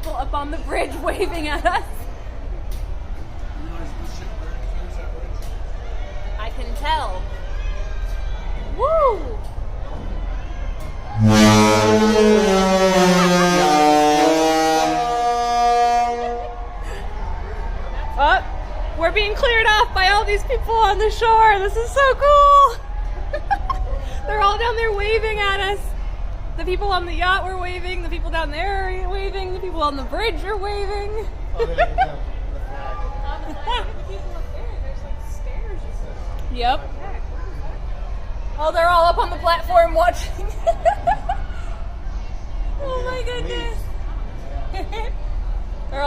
people up on the bridge waving at us. I can tell. Woo! Oh, we're being cleared off by all these people on the shore. This is so cool. They're all down there waving at us. The people on the yacht were waving. The people down there are waving. The people on the bridge are waving. Oh, there you go. The flag. The people up there, there's like stairs or something. Yep. Okay. Oh, they're all up on the platform watching. Oh my goodness.